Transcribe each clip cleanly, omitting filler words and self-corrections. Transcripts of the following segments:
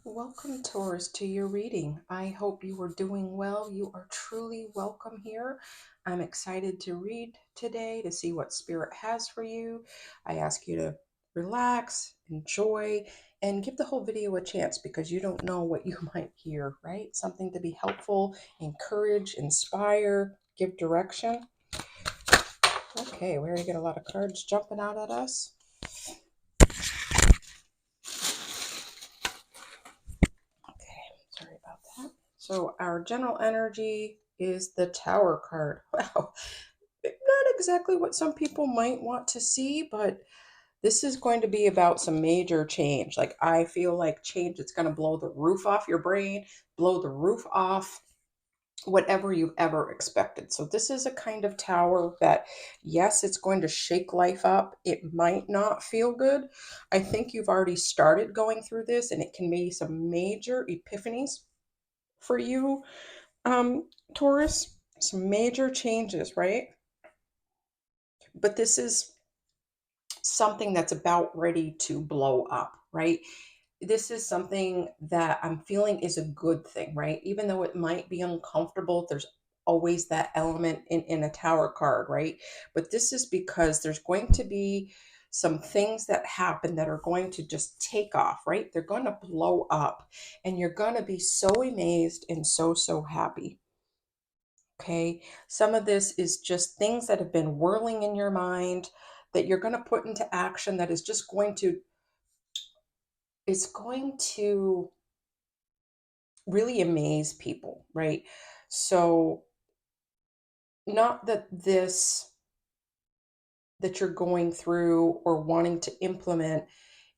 Welcome, Taurus, to your reading. I hope you are doing well. You are truly welcome here. I'm excited to read today to see what Spirit has for you. I ask you to relax, enjoy, and give the whole video a chance because you don't know what you might hear, right? Something to be helpful, encourage, inspire, give direction. Okay, we already get a lot of cards jumping out at us. Okay, sorry about that. So our general energy is the Tower card. Wow, not exactly what some people might want to see, but this is going to be about some major change. Like I feel like change it's going to blow the roof off your brain, blow the roof off whatever you've ever expected. So this is a kind of tower that yes, it's going to shake life up. It might not feel good. I think you've already started going through this and it can be some major epiphanies for you, Taurus, some major changes, right? But this is something that's about ready to blow up, right? This is something that I'm feeling is a good thing, right? Even though it might be uncomfortable, there's always that element in a tower card, right? But this is because there's going to be some things that happen that are going to just take off, right? They're going to blow up and you're going to be so amazed and so happy. Okay. Some of this is just things that have been whirling in your mind that you're going to put into action that is just going to really amaze people, right? So not that this that you're going through or wanting to implement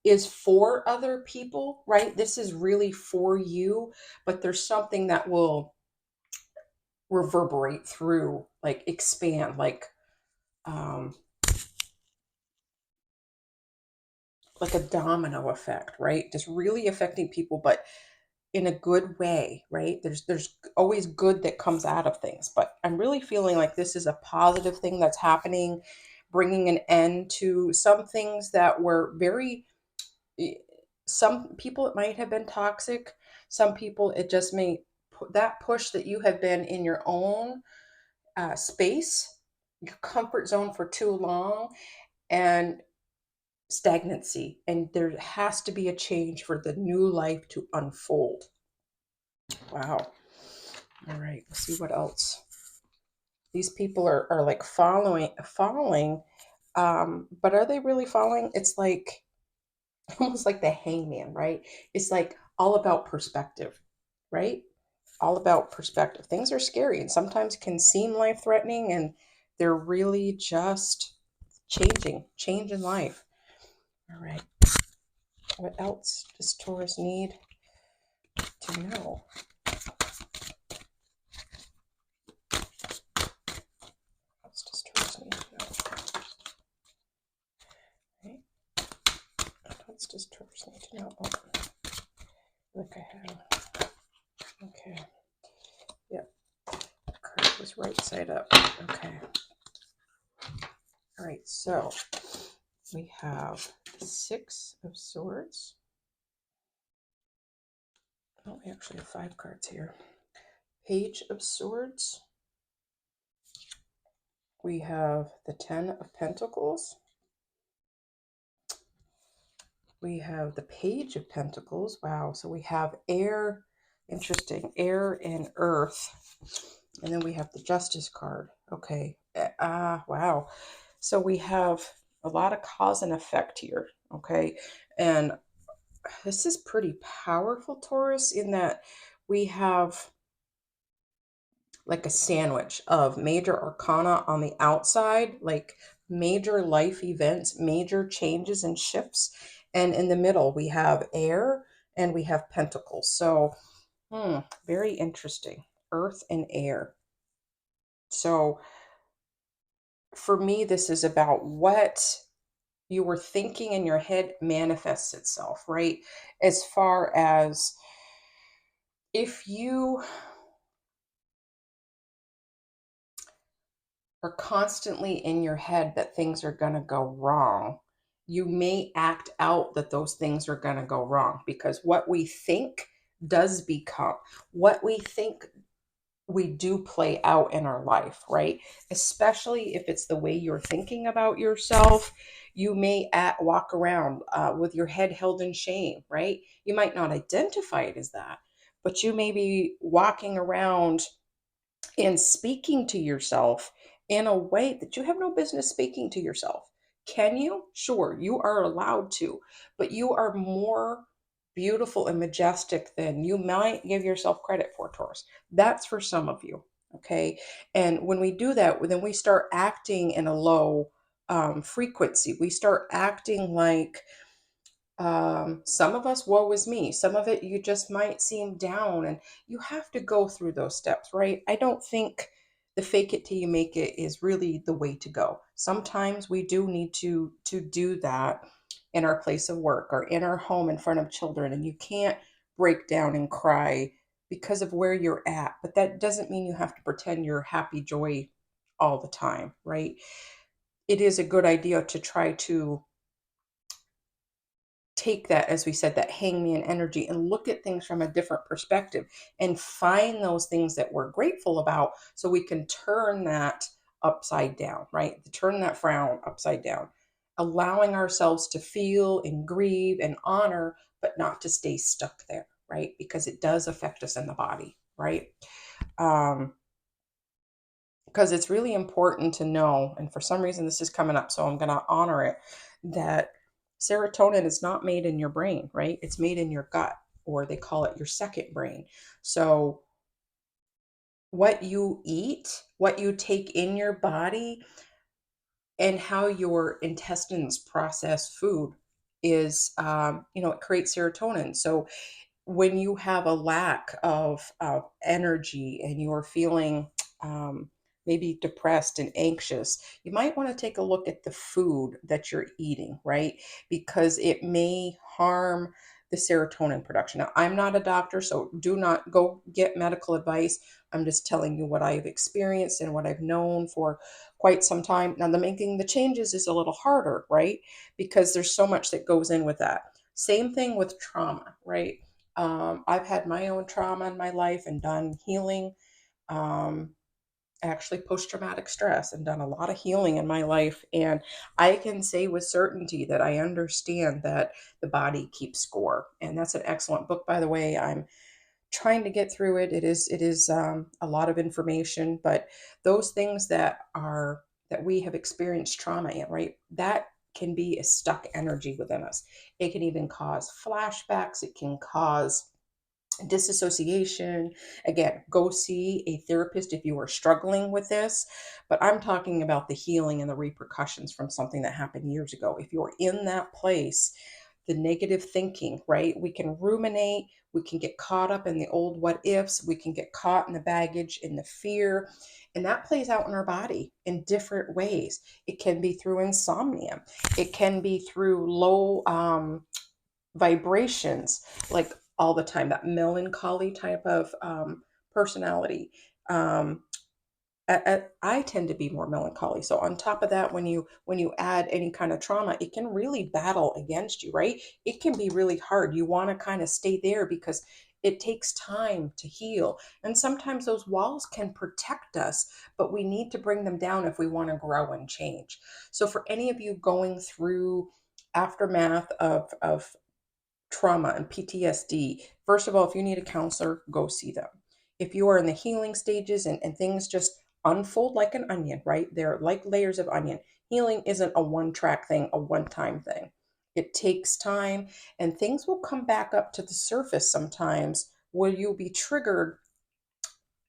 is for other people, right? This is really for you, but there's something that will reverberate through, like expand, um like a domino effect, right? Just really affecting people, but in a good way, right? There's always good that comes out of things, but I'm really feeling like this is a positive thing that's happening, bringing an end to some things that were very. eh, Some people it might have been toxic. Some people it just may that push that you have been in your own space, your comfort zone for too long, and stagnancy, and there has to be a change for the new life to unfold. Wow. All right, let's see what else. These people are like following, but are they really following? It's like almost like the hangman, right? It's like all about perspective, right? All about perspective. Things are scary and sometimes can seem life threatening, and they're really just change in life. All right, what else does Taurus need to know? What else does Taurus need to know? Right? What else does Taurus need to know? Oh, look, I have. Okay. Yep. The card was right side up. Okay. All right. So we have the Six of Swords. Oh, we actually have 5 cards here. Page of Swords. We have the Ten of Pentacles. We have the Page of Pentacles. Wow. So we have air, interesting, air and earth. And then we have the Justice card. Okay. Wow. So we have a lot of cause and effect here. Okay. And this is pretty powerful, Taurus, in that we have like a sandwich of major arcana on the outside, like major life events, major changes and shifts. And in the middle, we have air and we have pentacles. So, very interesting. Earth and air. So, for me, this is about what you were thinking in your head manifests itself, right? As far as if you are constantly in your head that things are going to go wrong, you may act out that those things are going to go wrong, because what we think does become, what we think we do play out in our life, right? Especially if it's the way you're thinking about yourself. You may walk around with your head held in shame, right? You might not identify it as that, but you may be walking around and speaking to yourself in a way that you have no business speaking to yourself. Can you? Sure, you are allowed to, but you are more beautiful and majestic than you might give yourself credit for, Taurus. That's for some of you. Okay. And when we do that, then we start acting in a low frequency. We start acting like, some of us, woe is me. Some of it, you just might seem down, and you have to go through those steps, right? I don't think the fake it till you make it is really the way to go. Sometimes we do need to do that in our place of work or in our home in front of children, and you can't break down and cry because of where you're at. But that doesn't mean you have to pretend you're happy joy all the time, right? It is a good idea to try to take that, as we said, that hangman energy, and look at things from a different perspective and find those things that we're grateful about, so we can turn that upside down, right? Turn that frown upside down, allowing ourselves to feel and grieve and honor, but not to stay stuck there, right? Because it does affect us in the body, right? um because it's really important to know, and for some reason this is coming up, so I'm going to honor it, that serotonin is not made in your brain, right? It's made in your gut, or they call it your second brain. So what you eat, what you take in your body, and how your intestines process food is, it creates serotonin. So when you have a lack of energy and you're feeling um, maybe depressed and anxious, you might want to take a look at the food that you're eating, right? Because it may harm the serotonin production. Now, I'm not a doctor, so do not go get medical advice. I'm just telling you what I've experienced and what I've known for quite some time. Now, the making the changes is a little harder, right? Because there's so much that goes in with that. Same thing with trauma, right? I've had my own trauma in my life and done healing, um, actually post traumatic stress, and done a lot of healing in my life. And I can say with certainty that I understand that the body keeps score. And that's an excellent book, by the way. I'm trying to get through it. It is a lot of information, but those things that we have experienced trauma in, right? That can be a stuck energy within us. It can even cause flashbacks. It can cause disassociation. Again, go see a therapist if you are struggling with this, but I'm talking about the healing and the repercussions from something that happened years ago. If you're in that place, the negative thinking, right? We can ruminate, we can get caught up in the old what ifs, we can get caught in the baggage, in the fear, and that plays out in our body in different ways. It can be through insomnia, it can be through low vibrations, like all the time, that melancholy type of personality. um, I tend to be more melancholy, so on top of that, when you add any kind of trauma, it can really battle against you, right? It can be really hard. You want to kind of stay there because it takes time to heal, and sometimes those walls can protect us, but we need to bring them down if we want to grow and change. So for any of you going through aftermath of trauma and PTSD, first of all, if you need a counselor, go see them. If you are in the healing stages and things just unfold like an onion, right? They're like layers of onion. Healing isn't a one track thing, a one time thing. It takes time, and things will come back up to the surface sometimes where you'll be triggered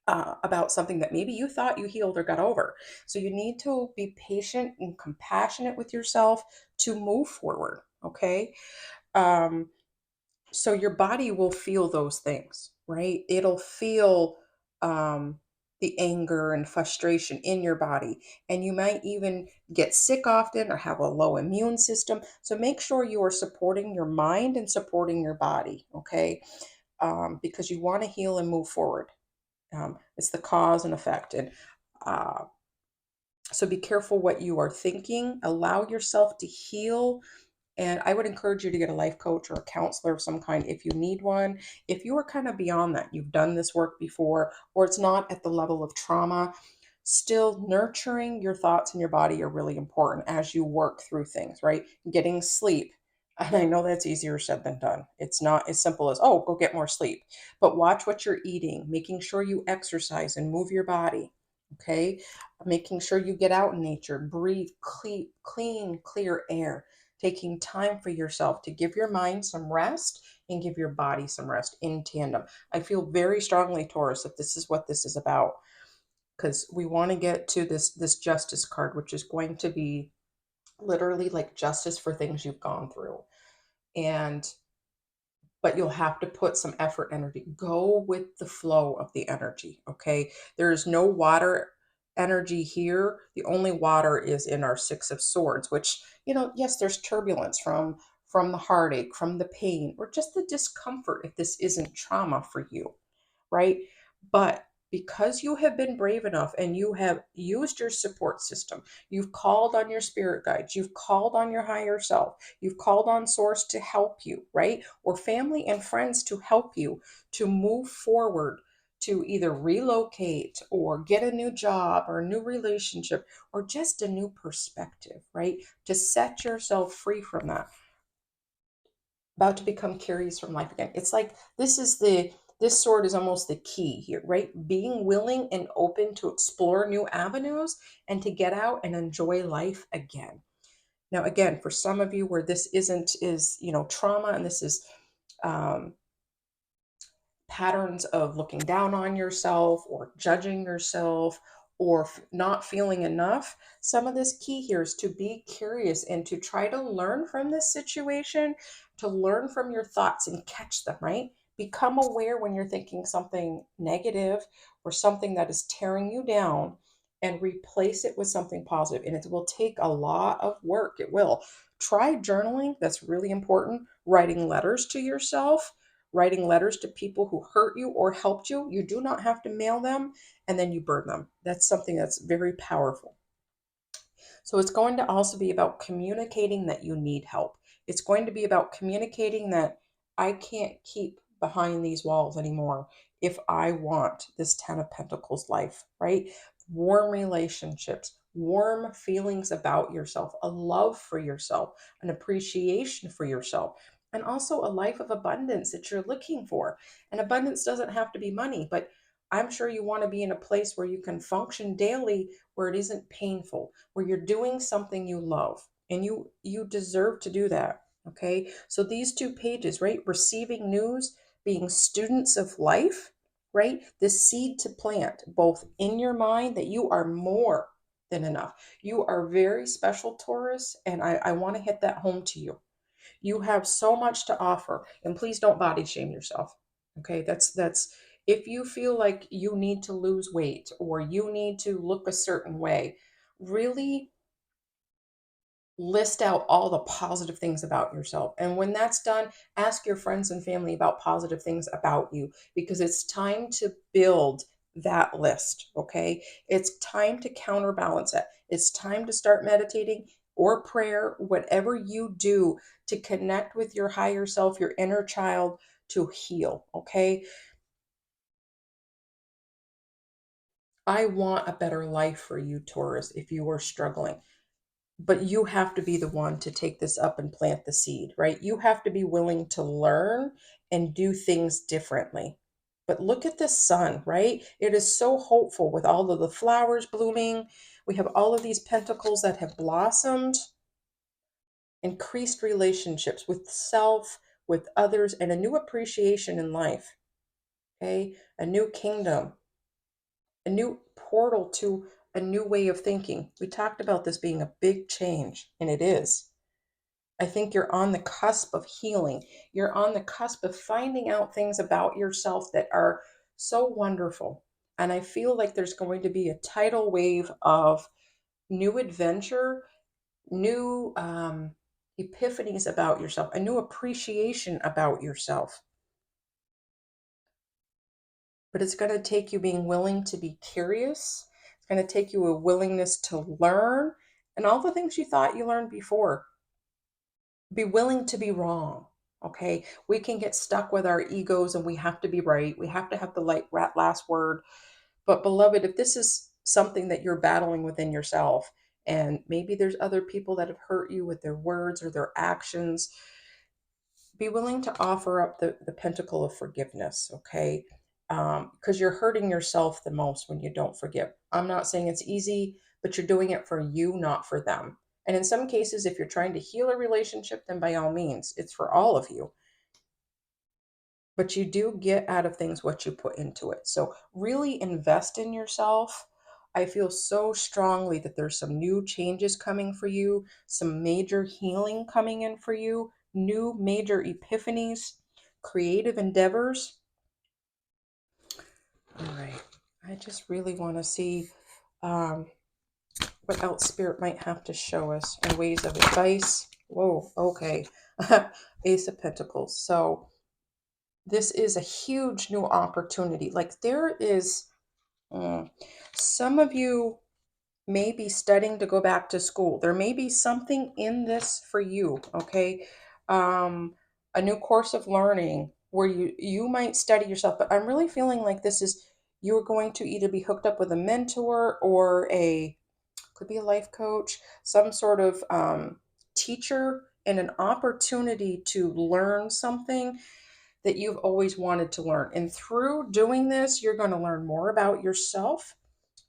about something that maybe you thought you healed or got over. So you need to be patient and compassionate with yourself to move forward, okay? Um, so your body will feel those things, right? It'll feel um, the anger and frustration in your body, and you might even get sick often or have a low immune system. So make sure you are supporting your mind and supporting your body, okay? Because you want to heal and move forward. It's the cause and effect, and uh, so be careful what you are thinking. Allow yourself to heal And I would encourage you to get a life coach or a counselor of some kind if you need one. If you are kind of beyond that, you've done this work before, or it's not at the level of trauma, still nurturing your thoughts and your body are really important as you work through things, right? Getting sleep. And I know that's easier said than done. It's not as simple as, oh, go get more sleep. But watch what you're eating, making sure you exercise and move your body. Okay. Making sure you get out in nature, breathe clean, clear air, taking time for yourself to give your mind some rest and give your body some rest in tandem. I feel very strongly, Taurus, that this is what this is about, because we want to get to this justice card, which is going to be literally like justice for things you've gone through. And but you'll have to put some effort, energy. Go with the flow of the energy, okay? There is no water energy here. The only water is in our Six of Swords, which, yes, there's turbulence from the heartache, from the pain, or just the discomfort if this isn't trauma for you, right? But because you have been brave enough and you have used your support system, you've called on your spirit guides, you've called on your higher self, you've called on source to help you, right? Or family and friends to help you to move forward, to either relocate or get a new job or a new relationship or just a new perspective, right? To set yourself free from that, about to become curious from life again. It's like this sword is almost the key here, right? Being willing and open to explore new avenues and to get out and enjoy life again. Now, again, for some of you where this isn't is trauma, and this is um, patterns of looking down on yourself or judging yourself or not feeling enough, some of this key here is to be curious and to try to learn from this situation, to learn from your thoughts and catch them, right? Become aware when you're thinking something negative or something that is tearing you down, and replace it with something positive. And it will take a lot of work. It will. Try journaling. That's really important. Writing letters to yourself, writing letters to people who hurt you or helped you. You do not have to mail them and then you burn them. That's something that's very powerful. So it's going to also be about communicating that you need help. It's going to be about communicating that I can't keep behind these walls anymore if I want this 10 of Pentacles life, right? Warm relationships, warm feelings about yourself, a love for yourself, an appreciation for yourself, and also a life of abundance that you're looking for. And abundance doesn't have to be money, but I'm sure you want to be in a place where you can function daily, where it isn't painful, where you're doing something you love, and you deserve to do that. Okay, so these two pages, right? Receiving news, being students of life, right? This seed to plant both in your mind that you are more than enough. You are very special, Taurus, and I want to hit that home to you. You have so much to offer, and please don't body shame yourself. Okay, that's if you feel like you need to lose weight or you need to look a certain way, really list out all the positive things about yourself. And when that's done, ask your friends and family about positive things about you, because it's time to build that list. Okay. It's time to counterbalance it. It's time to start meditating or prayer, whatever you do to connect with your higher self, your inner child, to heal. Okay. I want a better life for you, Taurus, if you are struggling. But you have to be the one to take this up and plant the seed, right? You have to be willing to learn and do things differently. But look at the sun, right? It is so hopeful with all of the flowers blooming. We have all of these pentacles that have blossomed, increased relationships with self, with others, and a new appreciation in life. Okay, a new kingdom, a new portal to a new way of thinking. We talked about this being a big change, and it is. I think you're on the cusp of healing. You're on the cusp of finding out things about yourself that are so wonderful. And I feel like there's going to be a tidal wave of new adventure, new epiphanies about yourself, a new appreciation about yourself. But it's going to take you being willing to be curious. It's going to take you a willingness to learn and all the things you thought you learned before. Be willing to be wrong. Okay. We can get stuck with our egos and we have to be right. We have to have the last word. But, beloved, if this is something that you're battling within yourself, and maybe there's other people that have hurt you with their words or their actions, be willing to offer up the pentacle of forgiveness, okay? Because you're hurting yourself the most when you don't forgive. I'm not saying it's easy, but you're doing it for you, not for them. And in some cases, if you're trying to heal a relationship, then by all means, it's for all of you. But you do get out of things what you put into it. So really invest in yourself. I feel so strongly that there's some new changes coming for you, some major healing coming in for you, new major epiphanies, creative endeavors. All right. I just really want to see um, what else Spirit might have to show us in ways of advice. Whoa, okay. Ace of Pentacles. So this is a huge new opportunity. Like there is, mm, some of you may be studying to go back to school. There may be something in this for you, okay? Um, a new course of learning where you might study yourself, but I'm really feeling like this is you're going to either be hooked up with a mentor or a could be a life coach, some sort of teacher, and an opportunity to learn something that you've always wanted to learn. And through doing this, you're going to learn more about yourself.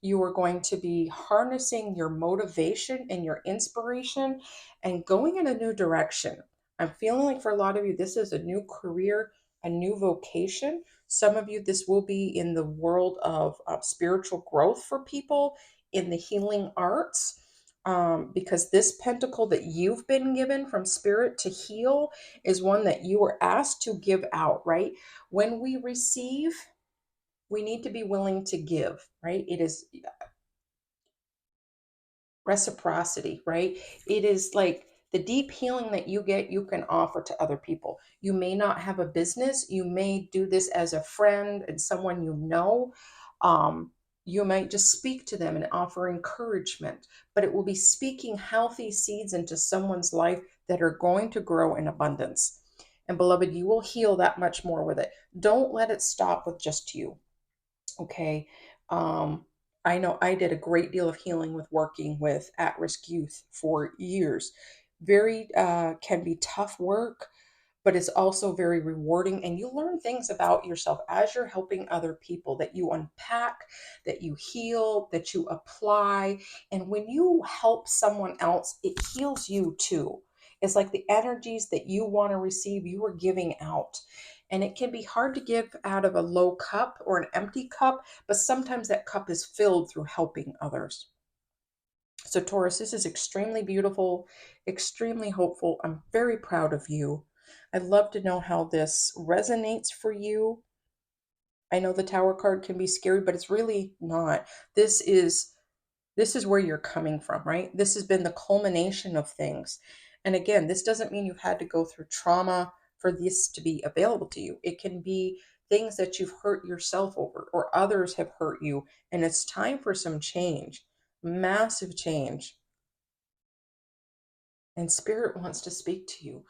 You are going to be harnessing your motivation and your inspiration and going in a new direction. I'm feeling like for a lot of you, this is a new career, a new vocation. Some of you, this will be in the world of spiritual growth for people in the healing arts. Because this pentacle that you've been given from spirit to heal is one that you were asked to give out, right? When we receive, we need to be willing to give, right? It is reciprocity, right? It is like the deep healing that you get, you can offer to other people. You may not have a business, you may do this as a friend and someone you know. You might just speak to them and offer encouragement, but it will be speaking healthy seeds into someone's life that are going to grow in abundance. And beloved, you will heal that much more with it. Don't let it stop with just you. Okay. Um, I know I did a great deal of healing with working with at risk youth for years. Very can be tough work, but it's also very rewarding. And you learn things about yourself as you're helping other people that you unpack, that you heal, that you apply. And when you help someone else, it heals you too. It's like the energies that you want to receive, you are giving out. And it can be hard to give out of a low cup or an empty cup, but sometimes that cup is filled through helping others. So, Taurus, this is extremely beautiful, extremely hopeful. I'm very proud of you. I'd love to know how this resonates for you. I know the Tower card can be scary, but it's really not. This is this is where you're coming from, right? This has been the culmination of things. And again, this doesn't mean you've had to go through trauma for this to be available to you. It can be things that you've hurt yourself over or others have hurt you. And it's time for some change, massive change. And spirit wants to speak to you.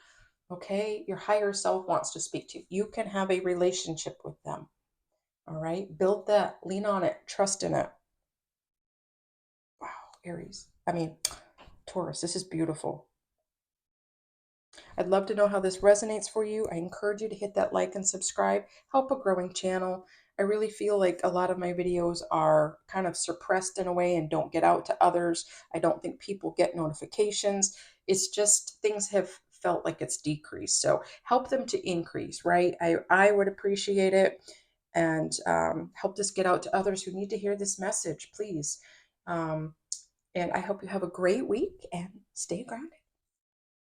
Okay. Your higher self wants to speak to you. You can have a relationship with them. All right. Build that, lean on it, trust in it. Wow. Aries. Taurus, this is beautiful. I'd love to know how this resonates for you. I encourage you to hit that like and subscribe. Help a growing channel. I really feel like a lot of my videos are kind of suppressed in a way and don't get out to others. I don't think people get notifications. It's just things have felt like it's decreased. So help them to increase, right? I would appreciate it. And help this get out to others who need to hear this message, please. And I hope you have a great week and stay grounded.